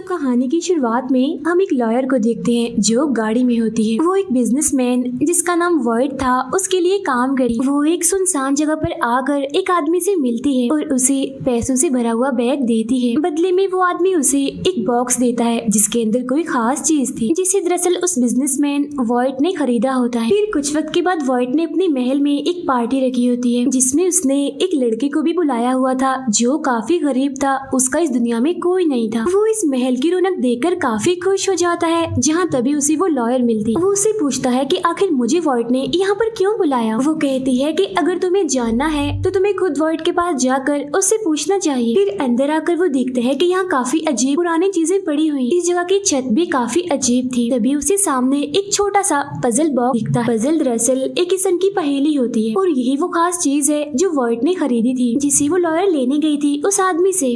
तो कहानी की शुरुआत में हम एक लॉयर को देखते हैं जो गाड़ी में होती है। वो एक बिजनेसमैन जिसका नाम वॉइड था उसके लिए काम करी। वो एक सुनसान जगह पर आकर एक आदमी से मिलती है और उसे पैसों से भरा हुआ बैग देती है। बदले में वो आदमी उसे एक बॉक्स देता है जिसके अंदर कोई खास चीज थी जिसे दरअसल उस बिजनेसमैन वॉइड ने खरीदा होता है। फिर कुछ वक्त के बाद वॉइड ने अपने महल में एक पार्टी रखी होती है जिसमें उसने एक लड़के को भी बुलाया हुआ था जो काफी गरीब था। उसका इस दुनिया में कोई नहीं था। वो इस महल की रौनक देखकर काफी खुश हो जाता है। जहाँ तभी उसे वो लॉयर मिलती। वो उससे पूछता है कि आखिर मुझे वॉइड ने यहाँ पर क्यों बुलाया। वो कहती है कि अगर तुम्हें जानना है तो तुम्हें खुद वॉइड के पास जाकर उससे पूछना चाहिए। फिर अंदर आकर वो देखते हैं कि यहाँ काफी अजीब पुरानी चीजें पड़ी हुई। इस जगह की छत भी काफी अजीब थी। तभी उसे सामने एक छोटा सा पजल बॉक्स दिखता है। पजल दरअसल एक किस्म की पहेली होती है और यही वो खास चीज है जो वॉइड ने खरीदी थी जिसे वो लॉयर लेने गई थी उस आदमी से।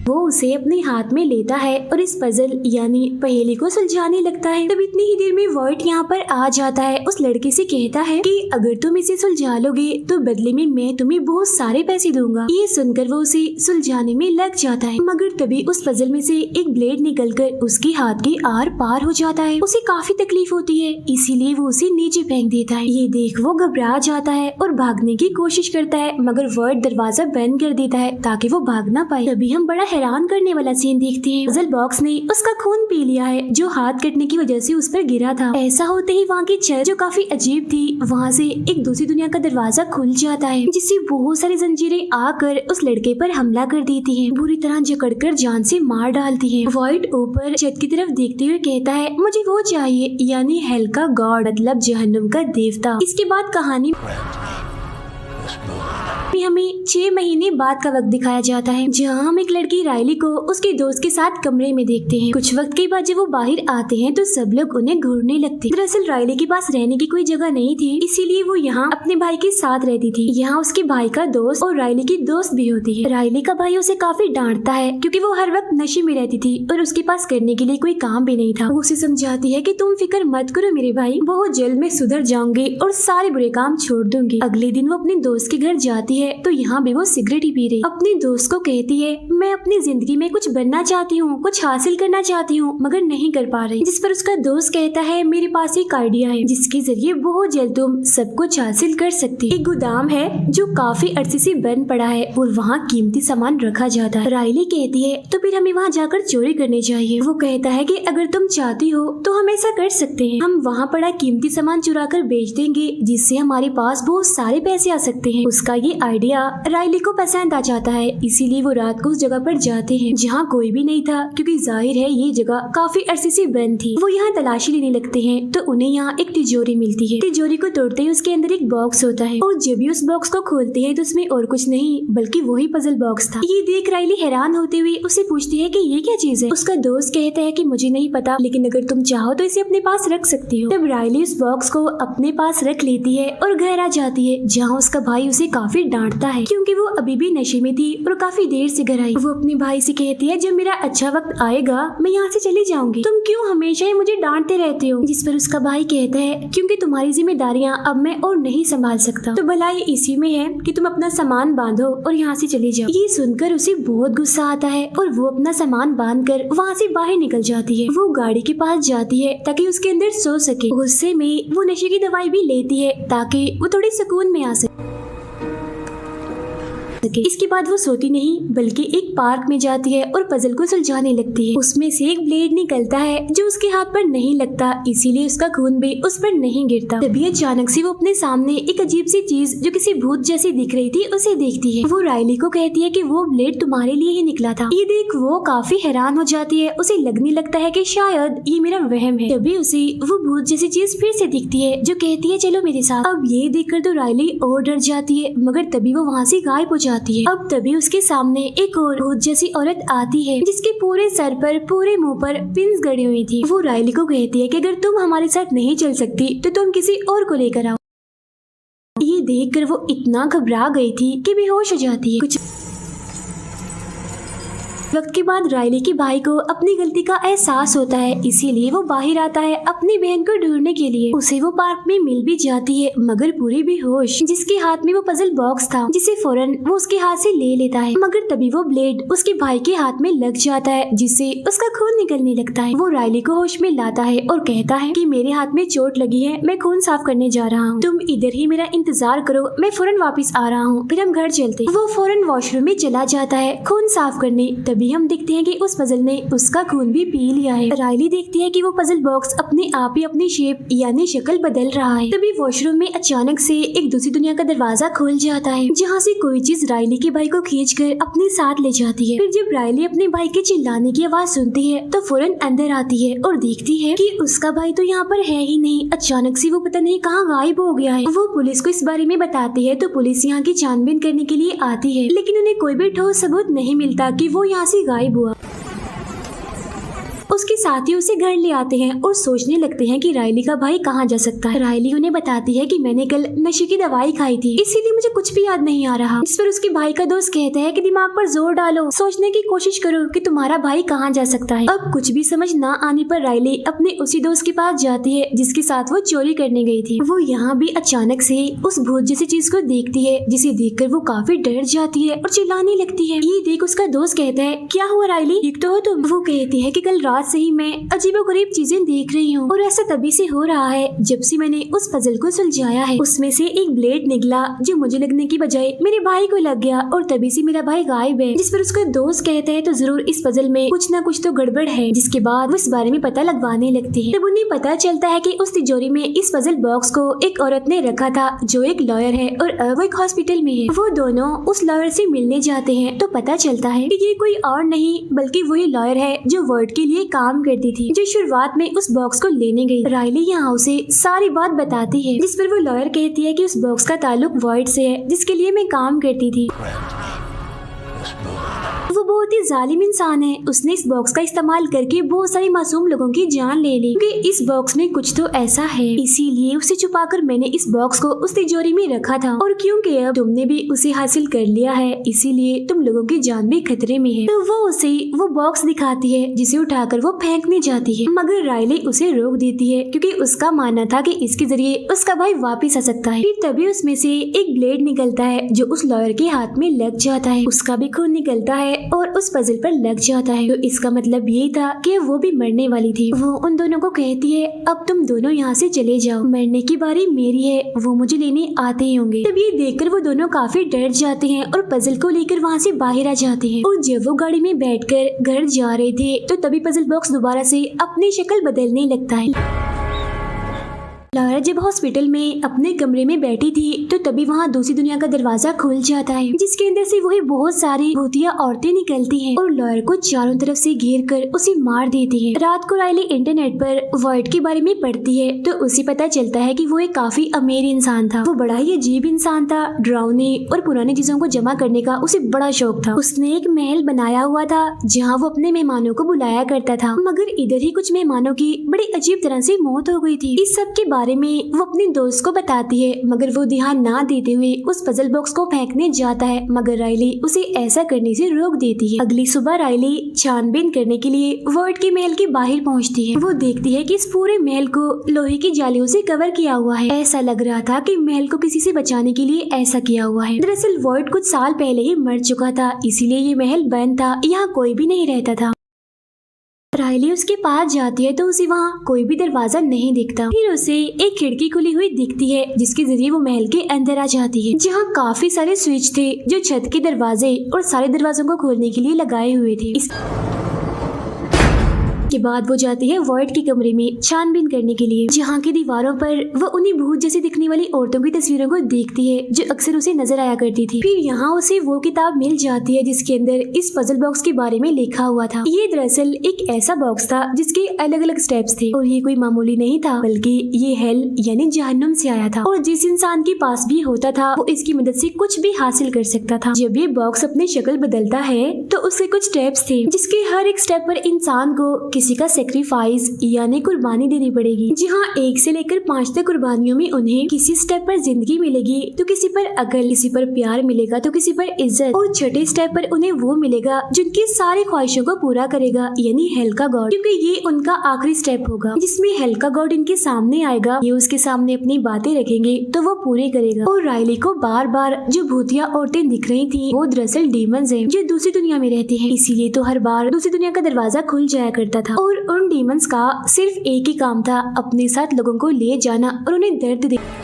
वो उसे अपने हाथ में लेता है और इस पजल यानी पहेली को सुलझाने लगता है। तब इतनी ही देर में वॉइड यहाँ पर आ जाता है। उस लड़के से कहता है कि अगर तुम इसे सुलझा लोगे तो बदले में मैं तुम्हें बहुत सारे पैसे दूंगा। ये सुनकर वो उसे सुलझाने में लग जाता है मगर तभी उस पजल में से एक ब्लेड निकलकर उसके हाथ के आर पार हो जाता है। उसे काफी तकलीफ होती है इसीलिए वो उसे नीचे फेंक देता है। ये देख वो घबरा जाता है और भागने की कोशिश करता है मगर वॉइड दरवाजा बंद कर देता है ताकि वो भाग ना पाए। तभी हम बड़ा हैरान करने वाला सीन देखते हैं। पजल बॉक्स ने उसका खून पी लिया है जो हाथ कटने की वजह से उस पर गिरा था। ऐसा होते ही वहाँ की छत जो काफी अजीब थी वहाँ से एक दूसरी दुनिया का दरवाजा खुल जाता है जिससे बहुत सारी जंजीरें आकर उस लड़के पर हमला कर देती हैं। बुरी तरह जकड़कर जान से मार डालती हैं। वॉइड ऊपर छत की तरफ देखते हुए कहता है मुझे वो चाहिए यानी हेल का गॉड मतलब जहन्नुम का देवता। इसके बाद कहानी हमें 6 महीने बाद का वक्त दिखाया जाता है जहाँ हम एक लड़की राइली को उसके दोस्त के साथ कमरे में देखते हैं। कुछ वक्त के बाद जब वो बाहर आते हैं तो सब लोग उन्हें घूरने लगते। दरअसल राइली के पास रहने की कोई जगह नहीं थी इसीलिए वो यहाँ अपने भाई के साथ रहती थी। यहाँ उसके भाई का दोस्त और राइली की दोस्त भी होती है। राइली का भाई उसे काफी डांटता है क्योंकि वो हर वक्त नशे में रहती थी और उसके पास करने के लिए कोई काम भी नहीं था। वो उसे समझाती है कि तुम फिक्र मत करो मेरे भाई, बहुत जल्द मैं सुधर जाऊंगी और सारे बुरे काम छोड़ दूंगी। अगले दिन वो अपने दोस्त के घर जाती है तो यहाँ भी वो सिगरेट ही पी रही। अपने दोस्त को कहती है मैं अपनी जिंदगी में कुछ बनना चाहती हूँ, कुछ हासिल करना चाहती हूँ मगर नहीं कर पा रही। जिस पर उसका दोस्त कहता है मेरे पास एक आइडिया है जिसके जरिए बहुत जल्द तुम सब कुछ हासिल कर सकती। एक गोदाम है जो काफी अरसे से बंद पड़ा है और वहाँ कीमती सामान रखा जाता है। राइली कहती है तो फिर हमें वहाँ जाकर चोरी करनी चाहिए। वो कहता है कि अगर तुम चाहती हो तो हम ऐसा कर सकते हैं, हम वहाँ पड़ा कीमती सामान चुरा कर बेच देंगे जिससे हमारे पास बहुत सारे पैसे आ सकते हैं। उसका ये आइडिया राइली को पसंद आ जाता है इसीलिए वो रात को उस जगह पर जाते हैं जहाँ कोई भी नहीं था क्योंकि जाहिर है ये जगह काफी अरसे से बंद थी। वो यहाँ तलाशी लेने लगते हैं तो उन्हें यहाँ एक तिजोरी मिलती है। तिजोरी को तोड़ते ही उसके अंदर एक बॉक्स होता है और जब भी उस बॉक्स को खोलते हैं तो उसमें और कुछ नहीं बल्कि वही पजल बॉक्स था। ये देख राइली हैरान होते हुए उसे पूछती है कि ये क्या चीज है। उसका दोस्त कहता है कि मुझे नहीं पता लेकिन अगर तुम चाहो तो इसे अपने पास रख सकती हो। तब राइली उस बॉक्स को अपने पास रख लेती है और घर आ जाती है जहाँ उसका भाई उसे काफी डांटता है क्योंकि वो अभी भी नशे में थी और काफी देर से घर आई। वो अपने भाई से कहती है जब मेरा अच्छा वक्त आएगा मैं यहाँ से चली जाऊंगी, तुम क्यों हमेशा ही मुझे डांटते रहते हो। जिस पर उसका भाई कहता है क्योंकि तुम्हारी जिम्मेदारियाँ अब मैं और नहीं संभाल सकता, तो भलाई इसी में है कि तुम अपना सामान बांधो और यहाँ से चले जाओ। ये सुनकर उसे बहुत गुस्सा आता है और वो अपना सामान बांध कर वहाँ से बाहर निकल जाती है। वो गाड़ी के पास जाती है ताकि उसके अंदर सो सके। गुस्से में वो नशे की दवाई भी लेती है ताकि वो थोड़ी सुकून में आ सके। इसके बाद वो सोती नहीं बल्कि एक पार्क में जाती है और पजल को सुलझाने लगती है। उसमें से एक ब्लेड निकलता है जो उसके हाथ पर नहीं लगता इसीलिए उसका खून भी उस पर नहीं गिरता। तभी अचानक से वो अपने सामने एक अजीब सी चीज जो किसी भूत जैसी दिख रही थी उसे देखती है। वो राइली को कहती है कि वो ब्लेड तुम्हारे लिए ही निकला था। ये देख वो काफी हैरान हो जाती है। उसे लगने लगता है कि शायद ये मेरा वहम है। तभी उसे वो भूत जैसी चीज फिर से दिखती है जो कहती है चलो मेरे साथ। अब ये देखकर तो राइली और डर जाती है मगर तभी वो वहाँ से गायब हो जाती है। अब तभी उसके सामने एक और भूत जैसी औरत आती है जिसके पूरे सर पर पूरे मुंह पर पिन्स गड़ी हुई थी। वो राइली को कहती है कि अगर तुम हमारे साथ नहीं चल सकती तो तुम किसी और को लेकर आओ। ये देखकर वो इतना घबरा गई थी कि बेहोश हो जाती है। वक्त के बाद राइली के भाई को अपनी गलती का एहसास होता है, इसीलिए वो बाहर आता है अपनी बहन को ढूंढने के लिए। उसे वो पार्क में मिल भी जाती है, मगर पूरी बेहोश, जिसके हाथ में वो पजल बॉक्स था, जिसे फौरन वो उसके हाथ से ले लेता है। मगर तभी वो ब्लेड उसके भाई के हाथ में लग जाता है, जिससे उसका खून निकलने लगता है। वो राइली को होश में लाता है और कहता है कि मेरे हाथ में चोट लगी है, मैं खून साफ करने जा रहा हूँ, तुम इधर ही मेरा इंतजार करो, मैं फौरन वापस आ रहा हूँ, फिर हम घर चलते। वो फौरन वॉशरूम में चला जाता है खून साफ करने। तभी हम देखते हैं कि उस पजल ने उसका खून भी पी लिया है। राइली देखती है कि वो पजल बॉक्स अपने आप ही अपनी शेप यानी शक्ल बदल रहा है। तभी वॉशरूम में अचानक से एक दूसरी दुनिया का दरवाजा खुल जाता है, जहाँ से कोई चीज राइली के भाई को खींचकर अपने साथ ले जाती है। फिर जब राइली अपने भाई के चिल्लाने की आवाज सुनती है तो फौरन अंदर आती है और देखती है कि उसका भाई तो यहाँ पर है ही नहीं। अचानक से वो पता नहीं कहाँ गायब हो गया है। वो पुलिस को इस बारे में बताती है तो पुलिस यहाँ की छानबीन करने के लिए आती है, लेकिन उन्हें कोई भी ठोस सबूत नहीं मिलता कि वो यहाँ से गायब हुआ। उसके साथी उसे घर ले आते हैं और सोचने लगते हैं कि राइली का भाई कहाँ जा सकता है। राइली उन्हें बताती है कि मैंने कल नशे की दवाई खाई थी, इसीलिए मुझे कुछ भी याद नहीं आ रहा। जिस पर उसके भाई का दोस्त कहता है कि दिमाग पर जोर डालो, सोचने की कोशिश करो कि तुम्हारा भाई कहाँ जा सकता है। अब कुछ भी समझ न आने पर राइली अपने उसी दोस्त के पास जाती है जिसके साथ वो चोरी करने गई थी। वो यहाँ भी अचानक से उस भूत जैसी चीज को देखती है, जिसे देखकर वो काफी डर जाती है और चिल्लाने लगती है। ये देख उसका दोस्त कहता है क्या हुआ राइली, ठीक तो हो तुम? वो कहती है कि कल रात से ही मैं अजीबोगरीब चीजें देख रही हूँ और ऐसा तभी से हो रहा है जब से मैंने उस पजल को सुलझाया है। उसमें से एक ब्लेड निकला जो मुझे लगने की बजाय मेरे भाई को लग गया और तभी से मेरा भाई गायब है। जिस पर उसका दोस्त कहता है तो जरूर इस पजल में कुछ न कुछ तो गड़बड़ है। जिसके बाद वो इस बारे में पता लगवाने लगती है। तब उन्हें पता चलता है कि उस तिजोरी में इस पजल बॉक्स को एक औरत ने रखा था जो एक लॉयर है और वो एक हॉस्पिटल में है। वो दोनों उस लॉयर से मिलने जाते हैं तो पता चलता है कि ये कोई और नहीं बल्कि वही लॉयर है जो वर्ड के लिए काम करती थी, जो शुरुआत में उस बॉक्स को लेने गई। राइली यहाँ उसे सारी बात बताती है, जिस पर वो लॉयर कहती है कि उस बॉक्स का ताल्लुक वर्ड से है जिसके लिए मैं काम करती थी। वो बहुत ही जालिम इंसान है, उसने इस बॉक्स का इस्तेमाल करके बहुत सारे मासूम लोगों की जान ले ली। क्योंकि इस बॉक्स में कुछ तो ऐसा है, इसीलिए उसे छुपाकर मैंने इस बॉक्स को उस तिजोरी में रखा था और क्योंकि अब तुमने भी उसे हासिल कर लिया है इसीलिए तुम लोगों की जान भी खतरे में है। तो वो उसे वो बॉक्स दिखाती है जिसे उठाकर वो फेंकने जाती है, मगर राइली उसे रोक देती है क्योंकि उसका मानना था कि इसके जरिए उसका भाई वापिस आ सकता है। फिर तभी उसमें से एक ब्लेड निकलता है जो उस लॉयर के हाथ में लग जाता है, उसका भी खून निकलता है और उस पजल पर लग जाता है। तो इसका मतलब ये था कि वो भी मरने वाली थी। वो उन दोनों को कहती है अब तुम दोनों यहाँ से चले जाओ, मरने की बारी मेरी है, वो मुझे लेने आते ही होंगे। तब ये देखकर वो दोनों काफी डर जाते हैं और पजल को लेकर वहाँ से बाहर आ जाते हैं। और जब वो गाड़ी में बैठकर घर जा रहे थे तो तभी पजल बॉक्स दोबारा से अपनी शक्ल बदलने लगता है। लॉयर जब हॉस्पिटल में अपने कमरे में बैठी थी तो तभी वहाँ दूसरी दुनिया का दरवाजा खुल जाता है, जिसके अंदर से वही बहुत सारी भूतिया औरतें निकलती हैं और लॉयर को चारों तरफ से घेर कर उसे मार देती हैं। रात को राइली इंटरनेट पर वर्ड के बारे में पढ़ती है तो उसे पता चलता है कि वो एक काफी अमीर इंसान था। वो बड़ा ही अजीब इंसान था, डरावने और पुरानी चीजों को जमा करने का उसे बड़ा शौक था। उसने एक महल बनाया हुआ था जहाँ वो अपने मेहमानों को बुलाया करता था, मगर इधर ही कुछ मेहमानों की बड़ी अजीब तरह से मौत हो गई थी। इस सब के बारे में वो अपने दोस्त को बताती है, मगर वो ध्यान ना देते हुए उस पजल बॉक्स को फेंकने जाता है, मगर राइली उसे ऐसा करने से रोक देती है। अगली सुबह राइली छानबीन करने के लिए वर्ड के महल के बाहर पहुंचती है। वो देखती है कि इस पूरे महल को लोहे की जालियों से कवर किया हुआ है। ऐसा लग रहा था कि महल को किसी से बचाने के लिए ऐसा किया हुआ है। दरअसल वर्ड कुछ साल पहले ही मर चुका था, इसीलिए ये महल बंद था, यहाँ कोई भी नहीं रहता था। राइली उसके पास जाती है तो उसे वहाँ कोई भी दरवाजा नहीं दिखता। फिर उसे एक खिड़की खुली हुई दिखती है जिसके जरिए वो महल के अंदर आ जाती है, जहाँ काफी सारे स्विच थे जो छत के दरवाजे और सारे दरवाजों को खोलने के लिए लगाए हुए थे। के बाद वो जाती है वर्ड के कमरे में छानबीन करने के लिए, जहाँ की दीवारों पर वो उन्हीं भूत जैसी दिखने वाली औरतों की तस्वीरों को देखती है जो अक्सर उसे नजर आया करती थी। फिर यहाँ उसे वो किताब मिल जाती है जिसके अंदर इस पजल बॉक्स के बारे में लिखा हुआ था। ये दरअसल एक ऐसा बॉक्स था जिसके अलग अलग स्टेप्स थे और ये कोई मामूली नहीं था, बल्कि ये हेल यानी जहन्नुम से आया था और जिस इंसान के पास भी होता था वो इसकी मदद से कुछ भी हासिल कर सकता था। जब ये बॉक्स अपनी शक्ल बदलता है तो उसके कुछ स्टेप्स थे जिसके हर एक स्टेप पर इंसान को किसी का सेक्रीफाइस यानी कुर्बानी देनी पड़ेगी। जी हाँ, 1 से लेकर 5 तक कुर्बानियों में उन्हें किसी स्टेप पर जिंदगी मिलेगी तो किसी पर अकल, किसी पर प्यार मिलेगा तो किसी पर इज्जत, और छठे स्टेप पर उन्हें वो मिलेगा जिनकी सारी ख्वाहिशों को पूरा करेगा यानी हेल का गॉड, क्योंकि ये उनका आखिरी स्टेप होगा जिसमें हेल का गॉड इनके सामने आएगा। ये उसके सामने अपनी बातें रखेंगे तो वो पूरी करेगा। और राइली को बार बार जो भूतिया औरतें दिख रही थी वो दरअसल डीमंस हैं जो दूसरी दुनिया में रहती हैं, इसीलिए तो हर बार दूसरी दुनिया का दरवाजा खुल जाया करता था। और उन डीमंस का सिर्फ एक ही काम था, अपने साथ लोगों को ले जाना और उन्हें दर्द देना।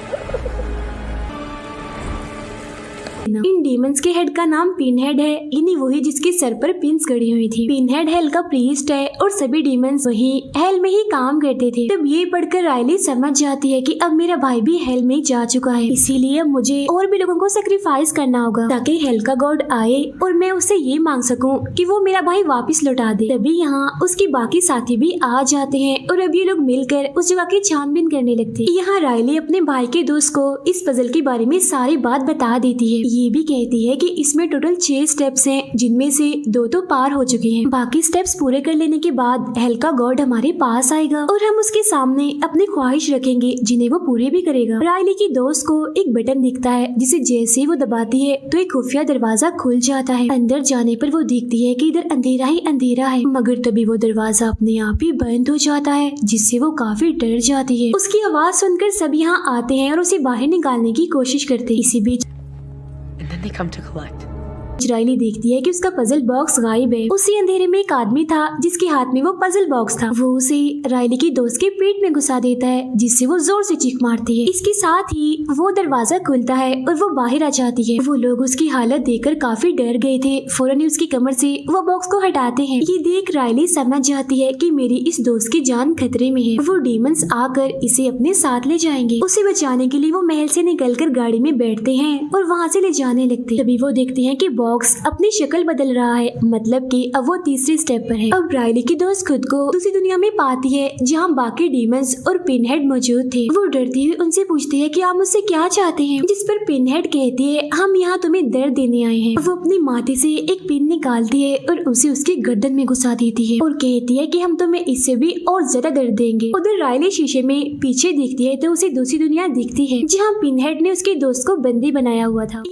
इन डीमंस के हेड का नाम पिनहेड है, यानी वही जिसके सर पर पिन्स गड़ी हुई थी। पिनहेड हेल का प्रीस्ट है और सभी डीमंस वही हेल में ही काम करते थे। तब ये पढ़कर राइली समझ जाती है कि अब मेरा भाई भी हेल में जा चुका है, इसीलिए मुझे और भी लोगों को सेक्रीफाइस करना होगा ताकि हेल का गॉड आए और मैं उससे ये मांग सकूं कि वो मेरा भाई वापस लौटा दे। तभी यहाँ उसके बाकी साथी भी आ जाते हैं और अब ये लोग मिलकर उस जगह की छानबीन करने लगते हैं। यहाँ राइली अपने भाई के दोस्त को इस पजल के बारे में सारी बात बता देती है। ये भी कहती है कि इसमें टोटल 6 स्टेप्स हैं जिनमें से 2 तो पार हो चुके हैं। बाकी स्टेप्स पूरे कर लेने के बाद हेल का गॉड हमारे पास आएगा और हम उसके सामने अपनी ख्वाहिश रखेंगे जिन्हें वो पूरे भी करेगा। राइली की दोस्त को एक बटन दिखता है जिसे जैसे ही वो दबाती है तो एक खुफिया दरवाजा खुल जाता है। अंदर जाने पर वो देखती है कि इधर अंधेरा ही अंधेरा है, मगर तभी वो दरवाजा अपने आप ही बंद हो जाता है जिससे वो काफी डर जाती है। उसकी आवाज सुनकर सब यहाँ आते हैं और उसे बाहर निकालने की कोशिश करते हैं। इसी बीच And then they come to collect. Riley देखती है कि उसका पजल बॉक्स गायब है। उसी अंधेरे में एक आदमी था जिसके हाथ में वो पजल बॉक्स था। वो उसे राइली की दोस्त के पेट में घुसा देता है जिससे वो जोर से चीख मारती है। इसके साथ ही वो दरवाजा खुलता है और वो बाहर आ जाती है। वो लोग उसकी हालत देखकर काफी डर गए थे, फौरन ही उसकी कमर से वो बॉक्स को हटाते हैं। ये देख राइली समझ जाती है कि मेरी इस दोस्त की जान खतरे में है। वो डीमंस आकर इसे अपने साथ ले जाएंगे। उसे बचाने के लिए वो महल से निकलकर गाड़ी में बैठते हैं और वहाँ से ले जाने लगते। तभी वो देखते हैं कि बॉक्स अपनी शक्ल बदल रहा है, मतलब कि अब वो तीसरे स्टेप पर है। अब राइली की दोस्त खुद को दूसरी दुनिया में पाती है जहाँ बाकी डीमंस और पिनहेड मौजूद थे। वो डरती हुई उनसे पूछती है कि आप मुझसे क्या चाहते हैं, जिस पर पिनहेड कहती है हम यहाँ तुम्हें दर्द देने आए हैं। वो अपनी माथे से एक पिन निकालती है और उसे उसकी गर्दन में घुसा देती है और कहती है कि हम तुम्हें इससे भी और ज्यादा दर्द देंगे। उधर राइली शीशे में पीछे देखती है तो उसे दूसरी दुनिया दिखती है जहाँ पिनहेड ने उसके दोस्त को बंदी बनाया हुआ था।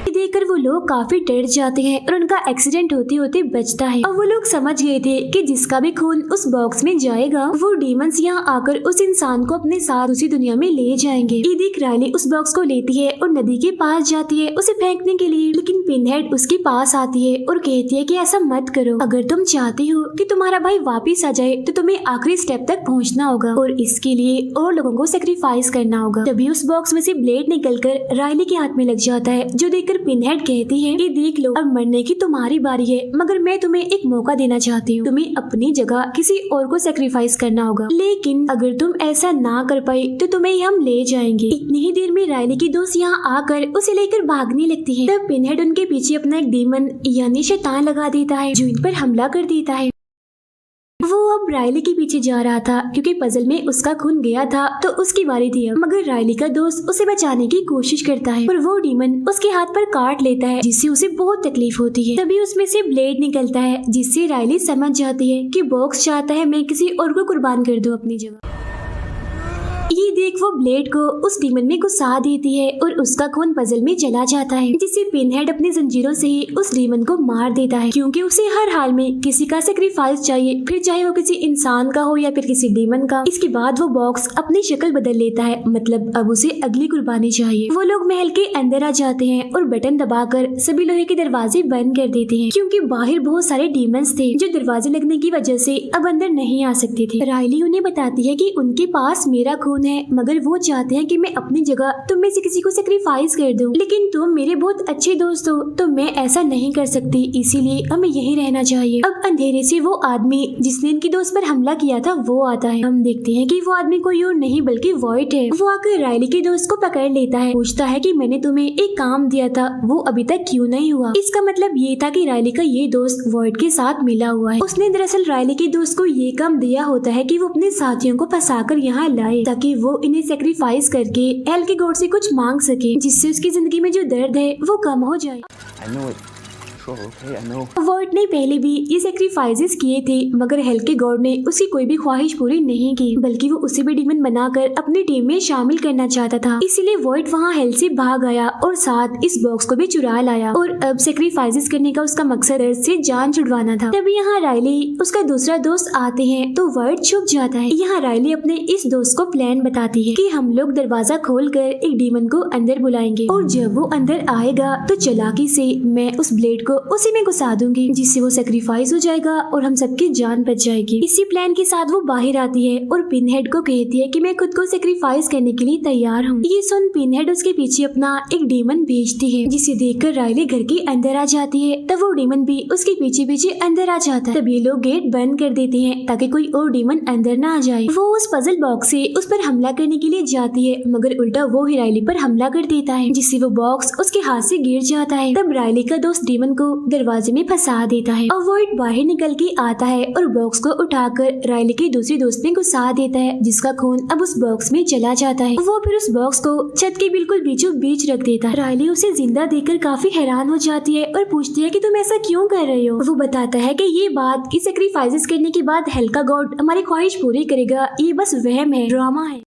देखकर वो लोग काफी डर जाते हैं और उनका एक्सीडेंट होते होते बचता है। अब वो लोग समझ गए थे कि जिसका भी खून उस बॉक्स में जाएगा वो डीमंस यहाँ आकर उस इंसान को अपने साथ उसी दुनिया में ले जाएंगे। ये देख राइली उस बॉक्स को लेती है और नदी के पास जाती है उसे फेंकने के लिए, लेकिन पिनहेड उसके पास आती है और कहती है कि ऐसा मत करो। अगर तुम चाहती हो कि तुम्हारा भाई वापिस आ जाए तो तुम्हें आखिरी स्टेप तक पहुँचना होगा और इसके लिए और लोगों को सेक्रीफाइस करना होगा। तभी उस बॉक्स में से ब्लेड निकलकर राइली के हाथ में लग जाता है, जो देखकर पिनहेड कहती है कि देख लो अब मरने की तुम्हारी बारी है, मगर मैं तुम्हें एक मौका देना चाहती हूँ। तुम्हें अपनी जगह किसी और को सेक्रीफाइस करना होगा, लेकिन अगर तुम ऐसा ना कर पाई तो तुम्हें हम ले जाएंगे। इतनी ही देर में राइली की दोस्त यहाँ आकर उसे लेकर भागने लगती है। तब पिनहेड उनके पीछे अपना एक डीमन यानी शैतान लगा देता है जो इन पर हमला कर देता है। वो अब राइली के पीछे जा रहा था क्योंकि पजल में उसका खून गया था तो उसकी बारी थी अब, मगर राइली का दोस्त उसे बचाने की कोशिश करता है और वो डीमन उसके हाथ पर काट लेता है जिससे उसे बहुत तकलीफ होती है। तभी उसमें से ब्लेड निकलता है जिससे राइली समझ जाती है कि बॉक्स चाहता है मैं किसी और को कुर्बान कर दूं अपनी जगह। ये देख वो ब्लेड को उस डीमन में घुसा देती है और उसका खून पजल में चला जाता है, जिससे पिनहेड अपनी जंजीरों से ही उस डीमन को मार देता है क्योंकि उसे हर हाल में किसी का सेक्रीफाइस चाहिए, फिर चाहे वो किसी इंसान का हो या फिर किसी डीमन का। इसके बाद वो बॉक्स अपनी शक्ल बदल लेता है, मतलब अब उसे अगली कुर्बानी चाहिए। वो लोग महल के अंदर आ जाते हैं और बटन दबाकर सभी लोहे के दरवाजे बंद कर देते हैं क्योंकि बाहर बहुत सारे डीमंस थे जो दरवाजे लगने की वजह से अब अंदर नहीं आ सकते थे। राइली उन्हें बताती है कि उनके पास मेरा खून है, मगर वो चाहते हैं कि मैं अपनी जगह तुम में से किसी को सेक्रीफाइस कर दूं, लेकिन तुम मेरे बहुत अच्छे दोस्त हो तो मैं ऐसा नहीं कर सकती, इसीलिए हमें यहीं रहना चाहिए। अब अंधेरे से वो आदमी जिसने इनकी दोस्त पर हमला किया था वो आता है। हम देखते हैं कि वो आदमी कोई और नहीं बल्कि वॉइट है। वो आकर राइली के दोस्त को पकड़ लेता है, पूछता है कि मैंने तुम्हें एक काम दिया था वो अभी तक क्यों नहीं हुआ। इसका मतलब ये था कि राइली का ये दोस्त वॉइट के साथ मिला हुआ है। उसने दरअसल राइली के दोस्त को ये काम दिया होता है कि वो अपने साथियों को फंसाकर यहाँ लाए ताकि वो इन्हें सेक्रीफाइस करके हेल के गॉड से कुछ मांग सके जिससे उसकी जिंदगी में जो दर्द है वो कम हो जाए। I know it. Sure, okay, I know. Void void ने पहले भी ये सेक्रीफाइसेस किए थे, मगर हेल के गॉड ने उसकी कोई भी ख्वाहिश पूरी नहीं की, बल्कि वो उसे भी डीमन बनाकर अपनी टीम में शामिल करना चाहता था। इसीलिए वॉइड वहाँ हेल से भाग आया और साथ इस बॉक्स को भी चुरा लाया और अब सेक्रीफाइसेस करने का उसका मकसद दर्द से जान छुड़वाना था। तभी यहाँ राइली उसका दूसरा दोस्त आते हैं तो वॉइड छुप जाता है। यहाँ राइली अपने इस दोस्त को प्लान बताती है कि हम लोग दरवाजा खोलकर एक डीमन को अंदर बुलाएंगे और जब वो अंदर आएगा तो चालाकी से मैं उस ब्लेड को उसी में घुसा दूंगी, जिससे वो सेक्रीफाइस हो जाएगा और हम सबकी जान बच जाएगी। इसी प्लान के साथ वो बाहर आती है और पिनहेड को कहती है कि मैं खुद को सेक्रीफाइस करने के लिए तैयार हूँ। ये सुन पिनहेड उसके पीछे अपना एक डीमन भेजती है, जिसे देखकर राइली घर के अंदर आ जाती है। तब वो डीमन भी उसके पीछे पीछे अंदर आ जाता है। तब ये लोग गेट बंद कर देते हैं ताकि कोई और डीमन अंदर ना आ जाए। वो उस पजल बॉक्स से उस पर हमला करने के लिए जाती है, मगर उल्टा वो ही राइली पर हमला कर देता है, जिससे वो बॉक्स उसके हाथ से गिर जाता है। तब राइली का दोस्त डीमन को दरवाजे में फंसा देता है और वॉइड बाहर निकल के आता है और बॉक्स को उठाकर राइली के दूसरे दोस्त में घुसा देता है, जिसका खून अब उस बॉक्स में चला जाता है। वो फिर उस बॉक्स को छत के बिल्कुल बीचों बीच रख देता है। राइली उसे जिंदा देखकर काफी हैरान हो जाती है और पूछती है कि तुम ऐसा क्यों कर रहे हो। वो बताता है कि ये बात कि सेक्रीफाइसेस करने के बाद हेल का गॉड हमारी ख्वाहिश पूरी करेगा, ये बस वहम है, ड्रामा है,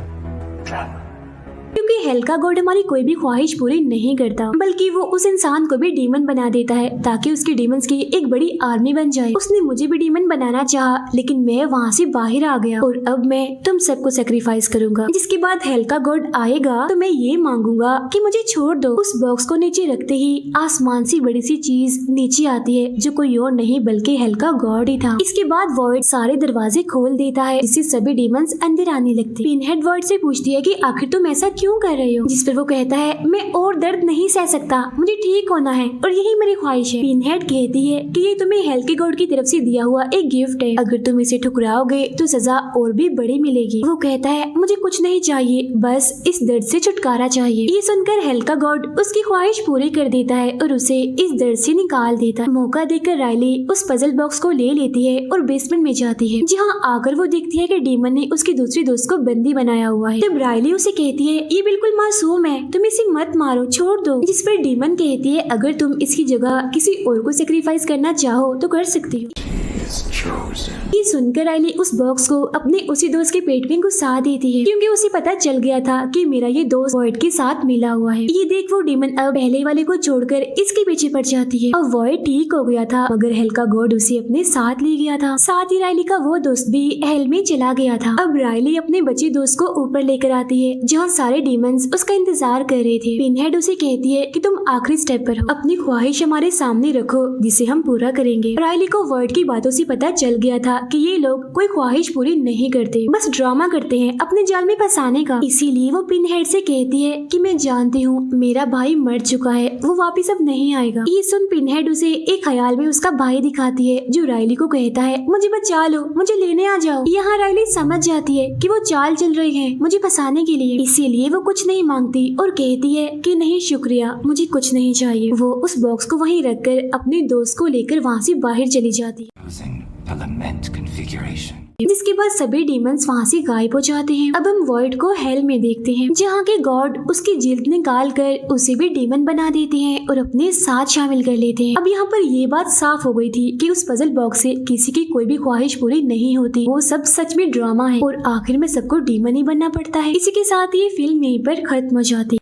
क्योंकि हेल का गॉड हमारी कोई भी ख्वाहिश पूरी नहीं करता, बल्कि वो उस इंसान को भी डीमन बना देता है ताकि उसकी डीमंस की एक बड़ी आर्मी बन जाए। उसने मुझे भी डीमन बनाना चाहा, लेकिन मैं वहाँ से बाहर आ गया और अब मैं तुम सबको सेक्रीफाइस करूंगा। जिसके बाद हेल का गॉड आएगा तो मैं ये मांगूंगा कि मुझे छोड़ दो। उस बॉक्स को नीचे रखते ही आसमान से बड़ी सी चीज नीचे आती है, जो कोई और नहीं बल्कि हेल का गॉड ही था। इसके बाद वॉइड सारे दरवाजे खोल देता है, जिससे सभी डीमंस अंदर आने लगते। पिनहेड वॉइड से पूछती है कि आखिर तुम ऐसा क्यों कर रहे हो, जिस पर वो कहता है मैं और दर्द नहीं सह सकता, मुझे ठीक होना है और यही मेरी ख्वाहिश है। पिनहेड कहती है कि ये तुम्हें हेल के गॉड की तरफ से दिया हुआ एक गिफ्ट है, अगर तुम इसे ठुकराओगे तो सजा और भी बड़ी मिलेगी। वो कहता है मुझे कुछ नहीं चाहिए, बस इस दर्द से छुटकारा चाहिए। ये सुनकर हेल का गॉड उसकी ख्वाहिश पूरी कर देता है और उसे इस दर्द से निकाल देता है। मौका देकर राइली उस पजल बॉक्स को ले लेती है और बेसमेंट में जाती है, जहाँ आकर वो देखती है कि डीमन ने उसके दूसरे दोस्त को बंदी बनाया हुआ है। तब राइली उसे कहती है ये बिल्कुल मासूम है, तुम इसे मत मारो, छोड़ दो। जिस पर डीमन कहती है अगर तुम इसकी जगह किसी और को सेक्रीफाइस करना चाहो तो कर सकती हो। ये सुनकर राइली उस बॉक्स को अपने उसी दोस्त के पेट में घुसा देती है, क्योंकि उसे पता चल गया था कि मेरा ये दोस्त वॉइड के साथ मिला हुआ है। ये देख वो डीमन अब पहले वाले को छोड़कर इसके पीछे पड़ जाती है। अब वॉइड ठीक हो गया था, मगर हेल का गॉड उसे अपने साथ ले गया था। साथ ही राइली का वो दोस्त भी हेल में चला गया था। अब राइली अपने बचे दोस्त को ऊपर लेकर आती है, जहाँ सारे डीमंस उसका इंतजार कर रहे थे। पिनहेड उसे कहती है कि तुम आखिरी स्टेप पर हो, अपनी ख्वाहिश हमारे सामने रखो जिसे हम पूरा करेंगे। राइली को वॉइड की बातों से पता चल गया था कि ये लोग कोई ख्वाहिश पूरी नहीं करते, बस ड्रामा करते हैं अपने जाल में फंसाने का। इसीलिए वो पिनहेड से कहती है कि मैं जानती हूँ मेरा भाई मर चुका है, वो वापिस अब नहीं आएगा। ये सुन पिनहेड उसे एक ख्याल में उसका भाई दिखाती है, जो राइली को कहता है मुझे बचा लो, मुझे लेने आ जाओ। यहाँ राइली समझ जाती है कि वो चाल चल रही है मुझे फंसाने के लिए, इसीलिए वो कुछ नहीं मांगती और कहती है कि नहीं शुक्रिया, मुझे कुछ नहीं चाहिए। वो उस बॉक्स को वहीं रखकर अपने दोस्त को लेकर वहाँ से बाहर चली जाती है। जिसके बाद सभी डीमंस वहाँ से गायब हो जाते हैं। अब हम वॉइड को हेल में देखते हैं, जहाँ के गॉड उसकी जिल्द निकाल कर उसे भी डीमन बना देते हैं और अपने साथ शामिल कर लेते हैं। अब यहाँ पर ये बात साफ हो गई थी कि उस पजल बॉक्स से किसी की कोई भी ख्वाहिश पूरी नहीं होती, वो सब सच में ड्रामा है और आखिर में सबको डीमन ही बनना पड़ता है। इसी के साथ ये फिल्म यहीं पर खत्म हो जाती है।